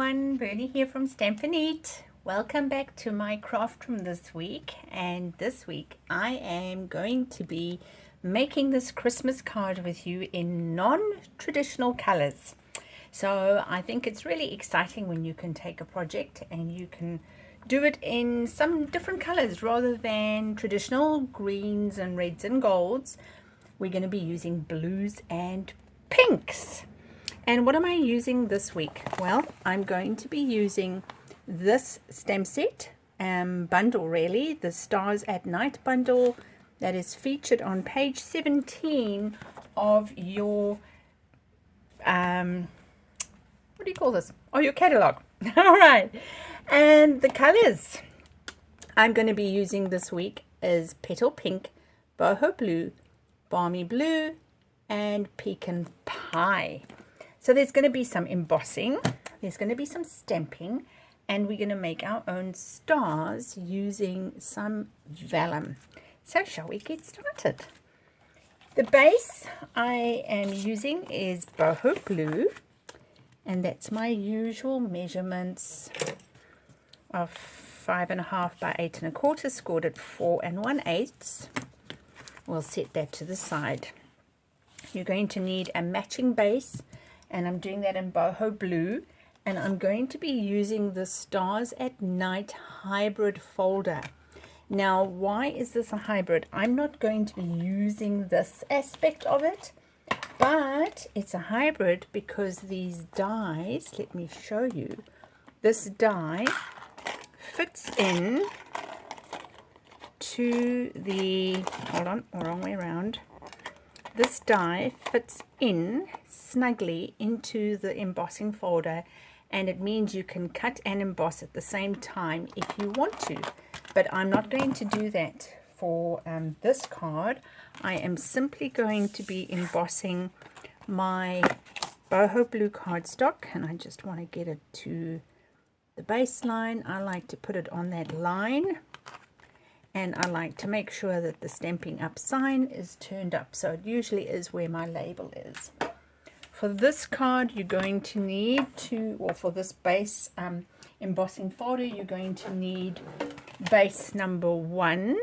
everyone, Bernie here from Stampin'Up. Welcome back to my craft room this week, and this week I am going to be making this Christmas card with you in non-traditional colors. So I think it's really exciting when you can take a project and you can do it in some different colors rather than traditional greens and reds and golds. We're going to be using blues and pinks. And what am I using this week? Well, I'm going to be using this stamp set bundle, really, the Stars at Night bundle that is featured on page 17 of your, what do you call this? Oh, your catalog. All right. And the colors I'm going to be using this week is Petal Pink, Boho Blue, Balmy Blue, and Pecan Pie. So there's going to be some embossing, there's going to be some stamping, and we're going to make our own stars using some vellum. So shall we get started? The base I am using is Boho Blue, and that's my usual measurements of 5.5 by 8.25, scored at 4 1/8. We'll set that to the side. You're going to need a matching base, and I'm doing that in Boho Blue, and I'm going to be using the Stars at Night hybrid folder. Now, why is this a hybrid? I'm not going to be using this aspect of it, but it's a hybrid because these dies, let me show you, this die fits in to the, hold on, wrong way around. This die fits in snugly into the embossing folder, and it means you can cut and emboss at the same time if you want to. But I'm not going to do that for this card. I am simply going to be embossing my Boho Blue cardstock, and I just want to get it to the baseline. I like to put it on that line. And I like to make sure that the Stampin' Up sign is turned up. So it usually is where my label is. For this card, you're going to need to, or for this base embossing folder, you're going to need base number 1,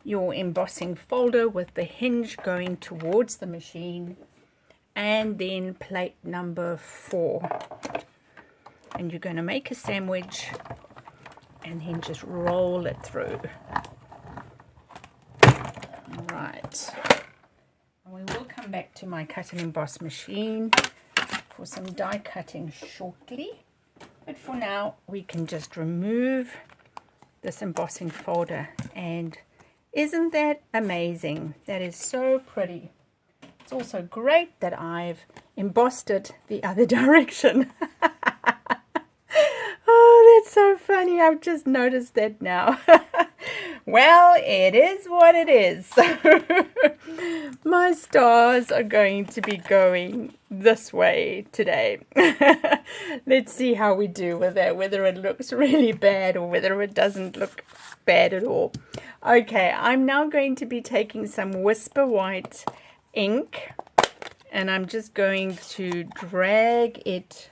your embossing folder with the hinge going towards the machine, and then plate number 4. And you're going to make a sandwich and then just roll it through. Right. And we will come back to my cut and emboss machine for some die cutting shortly. But for now, we can just remove this embossing folder. And isn't that amazing? That is so pretty. It's also great that I've embossed it the other direction. That's so funny. I've just noticed that now. Well, it is what it is. My stars are going to be going this way today. Let's see how we do with that, whether it looks really bad or whether it doesn't look bad at all. Okay, I'm now going to be taking some Whisper White ink, and I'm just going to drag it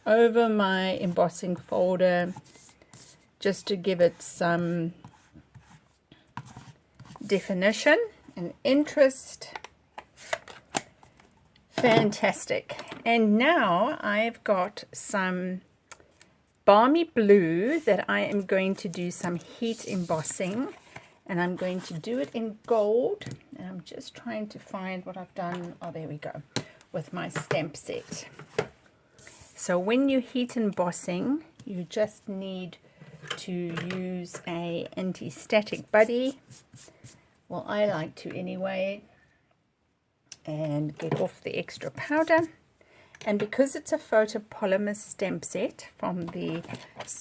over my embossing folder just to give it some definition and interest. Fantastic. And now I've got some Balmy Blue that I am going to do some heat embossing, and I'm going to do it in gold. And I'm just trying to find what I've done. Oh, there we go, with my stamp set. So when you heat embossing, you just need to use a anti-static buddy. Well, I like to anyway. And get off the extra powder. And because it's a photopolymer stamp set from the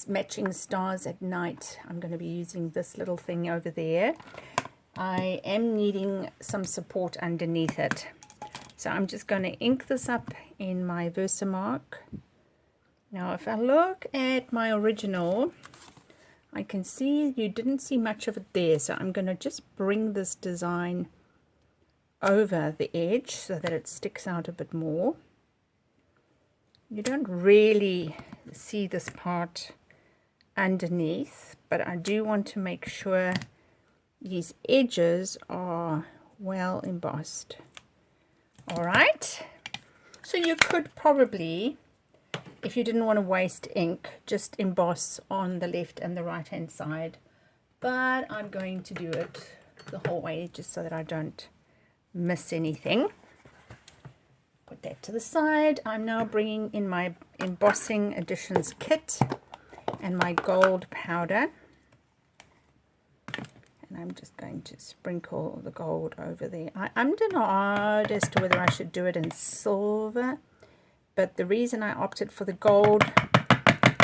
Matching Stars at Night, I'm going to be using this little thing over there. I am needing some support underneath it. So I'm just going to ink this up in my Versamark. Now if I look at my original, I can see you didn't see much of it there. So I'm going to just bring this design over the edge so that it sticks out a bit more. You don't really see this part underneath, but I do want to make sure these edges are well embossed. All right, so you could probably, if you didn't want to waste ink, just emboss on the left and the right hand side, but I'm going to do it the whole way just so that I don't miss anything. Put that to the side. I'm now bringing in my embossing additions kit and my gold powder, and I'm just going to sprinkle the gold over there. I'm denied as to whether I should do it in silver, but the reason I opted for the gold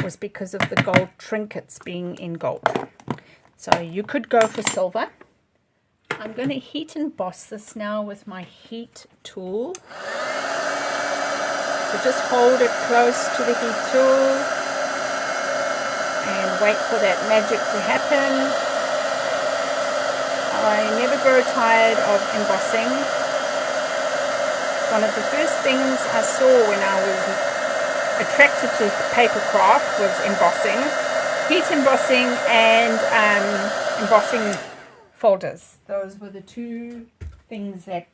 was because of the gold trinkets being in gold. So you could go for silver. I'm going to heat emboss this now with my heat tool. So just hold it close to the heat tool and wait for that magic to happen. I never grow tired of embossing. One of the first things I saw when I was attracted to paper craft was embossing, heat embossing, and embossing folders. Those were the two things that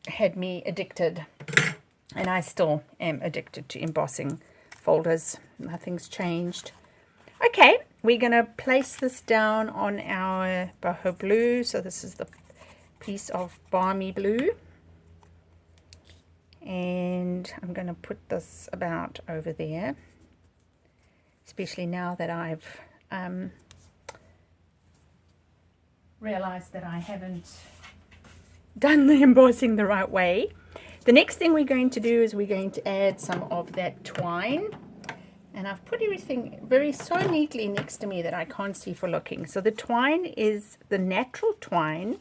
had me addicted. And I still am addicted to embossing folders. Nothing's changed. Okay, we're going to place this down on our boho blue. So this is the piece of balmy blue. And I'm going to put this about over there. Especially now that I've realized that I haven't done the embossing the right way. The next thing we're going to do is we're going to add some of that twine, and I've put everything so neatly next to me that I can't see for looking. So the twine is the natural twine,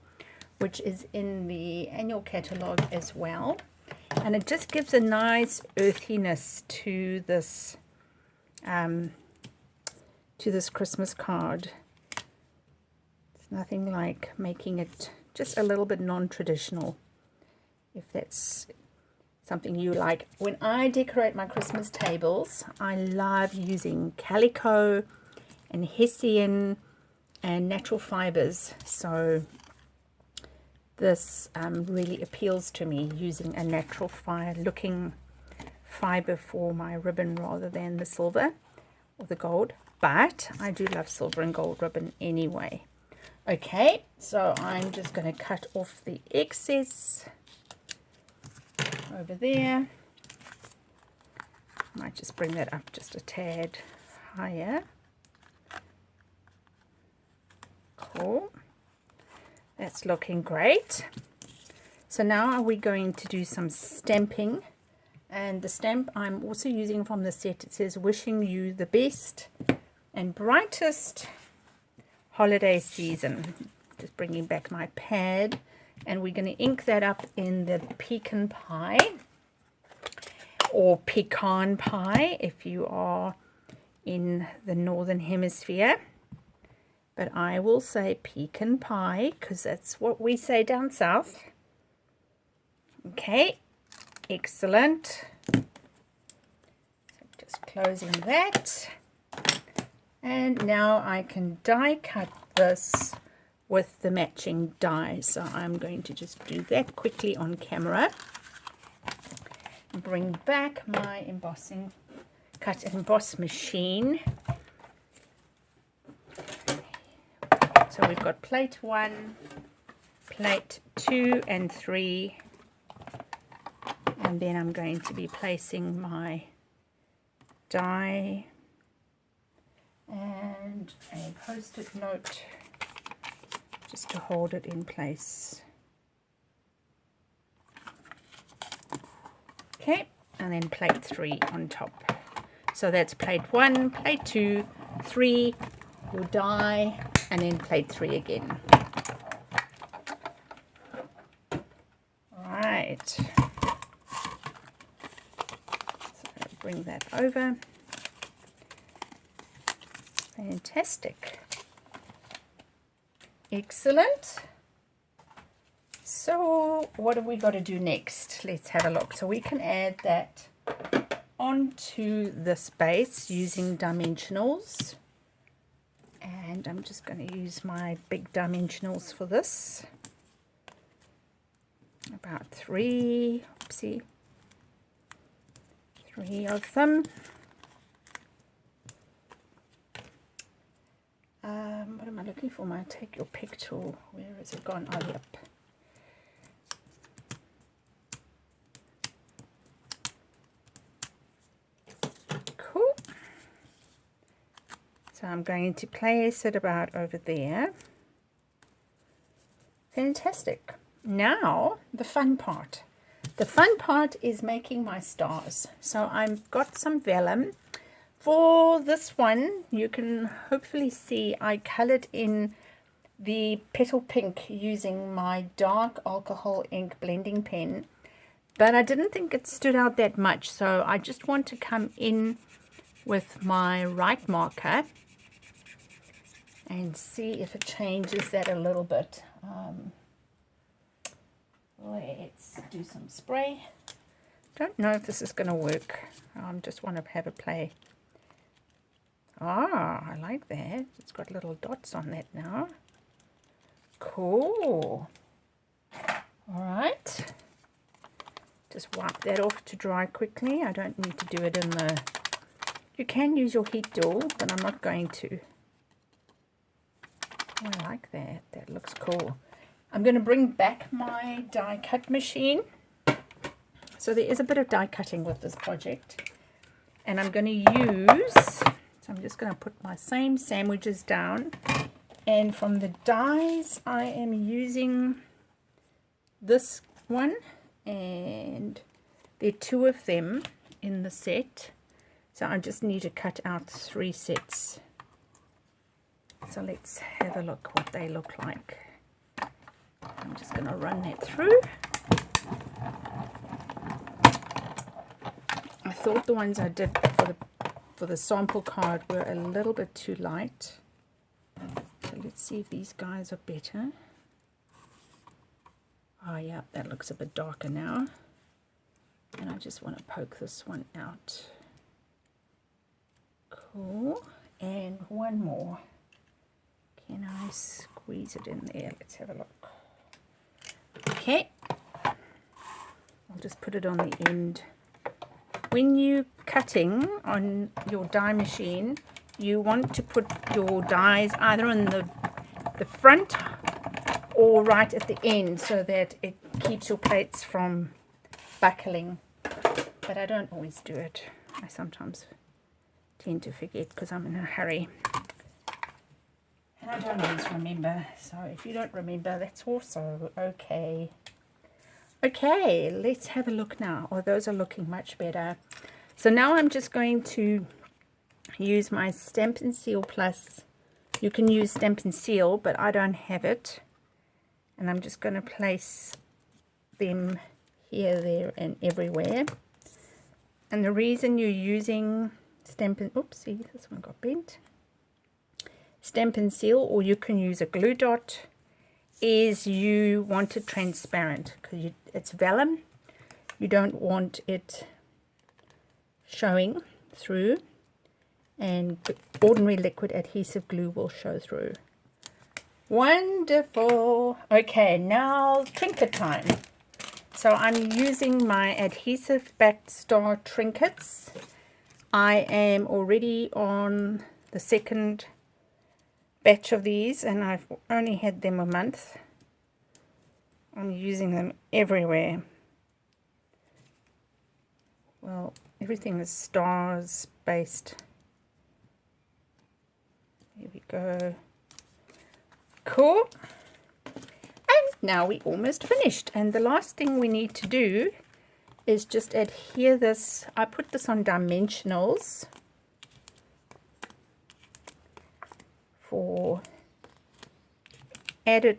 which is in the annual catalog as well, and it just gives a nice earthiness to this Christmas card. It's nothing like making it just a little bit non-traditional, if that's something you like. When I decorate my Christmas tables, I love using calico and hessian and natural fibers. So this really appeals to me, using a natural looking fiber for my ribbon rather than the silver or the gold. But I do love silver and gold ribbon anyway. Okay, so I'm just going to cut off the excess over there. Might just bring that up just a tad higher. Cool. That's looking great. So now we're going to do some stamping. And the stamp I'm also using from the set, it says, "Wishing you the best and brightest holiday season." Just bringing back my pad, and we're going to ink that up in the pecan pie or pecan pie if you are in the northern hemisphere, but I will say pecan pie because that's what we say down south. Okay, excellent. So just closing that. And now I can die cut this with the matching die. So I'm going to just do that quickly on camera. Bring back my embossing cut and emboss machine. So we've got plate 1, plate 2 and 3. And then I'm going to be placing my die and a post-it note just to hold it in place. Okay, and then plate 3 on top. So that's plate 1, plate 2, 3, your die, and then plate 3 again. Right. So bring that over. Fantastic. Excellent. So what have we got to do next? Let's have a look. So we can add that onto this base using dimensionals. And I'm just going to use my big dimensionals for this. About three of them. What am I looking for? My take your pick tool. Where is it gone? Oh, yep. Cool. So I'm going to place it about over there. Fantastic. Now, the fun part. The fun part is making my stars. So I've got some vellum. For this one, you can hopefully see I colored in the petal pink using my dark alcohol ink blending pen. But I didn't think it stood out that much. So I just want to come in with my right marker and see if it changes that a little bit. Let's do some spray. Don't know if this is going to work. I just want to have a play. Ah, I like that. It's got little dots on that now. Cool. All right. Just wipe that off to dry quickly. I don't need to do it in the... You can use your heat tool, but I'm not going to. Oh, I like that. That looks cool. I'm going to bring back my die cut machine. So there is a bit of die cutting with this project. And I'm going to use... So I'm just going to put my same sandwiches down. And from the dies, I am using this one. And there are 2 of them in the set. So I just need to cut out 3 sets. So let's have a look what they look like. I'm just going to run that through. I thought the ones I did for the sample card were a little bit too light. So let's see if these guys are better. Oh yeah, that looks a bit darker now. And I just want to poke this one out. Cool. And one more. Can I squeeze it in there? Let's have a look. Okay. I'll just put it on the end. When you're cutting on your die machine, you want to put your dies either on the front or right at the end so that it keeps your plates from buckling. But I don't always do it. I sometimes tend to forget because I'm in a hurry. And I don't always remember. So if you don't remember, that's also okay. Okay, let's have a look now. Oh, those are looking much better. So now I'm just going to use my Stampin' Seal Plus. You can use Stampin' Seal, but I don't have it. And I'm just going to place them here, there, and everywhere. And the reason you're using Stampin', oopsie, this one got bent. Stampin' Seal, or you can use a glue dot, is you want it transparent because it's vellum. You don't want it showing through, and ordinary liquid adhesive glue will show through. Wonderful. Okay, now trinket time. So I'm using my adhesive backed star trinkets. I am already on the second batch of these and I've only had them a month. I'm using them everywhere. Well, everything is stars based. Here we go. Cool. And now we're almost finished. And the last thing we need to do is just adhere this. I put this on dimensionals for added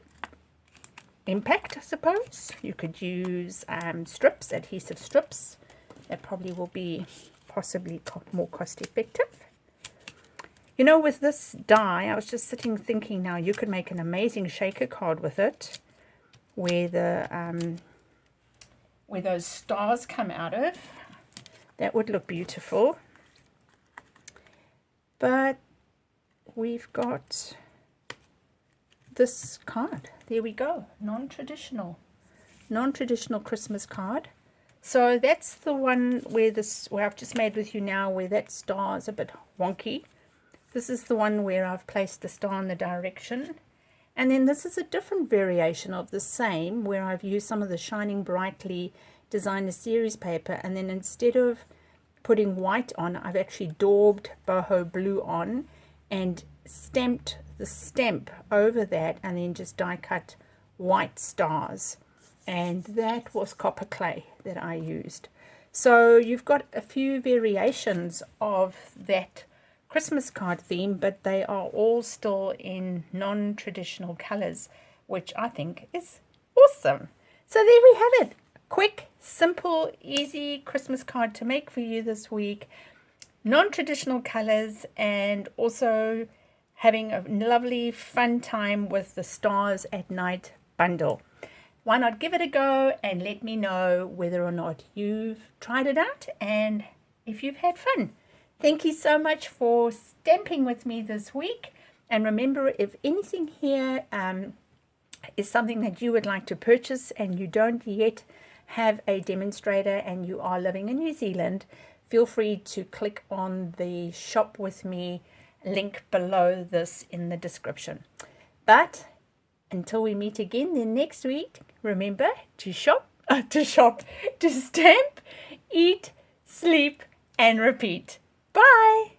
impact, I suppose. You could use strips, adhesive strips. That probably will be possibly more cost effective. You know, with this die, I was just sitting thinking now you could make an amazing shaker card with it, where the where those stars come out of. That would look beautiful. But we've got this card. There we go. Non-traditional Christmas card. So that's the one where I've just made with you now, where that star is a bit wonky. This is the one where I've placed the star in the direction. And then this is a different variation of the same, where I've used some of the Shining Brightly Designer Series paper, and then instead of putting white on, I've actually daubed boho blue on and stamped the stamp over that, and then just die cut white stars. And that was copper clay that I used. So you've got a few variations of that Christmas card theme, but they are all still in non-traditional colors, which I think is awesome. So there we have it. Quick, simple, easy Christmas card to make for you this week. Non-traditional colors, and also having a lovely fun time with the Stars at Night bundle. Why not give it a go and let me know whether or not you've tried it out and if you've had fun. Thank you so much for stamping with me this week. And remember, if anything here is something that you would like to purchase and you don't yet have a demonstrator and you are living in New Zealand, feel free to click on the Shop With Me link below this in the description. But until we meet again then next week, remember to stamp, eat, sleep, and repeat. Bye!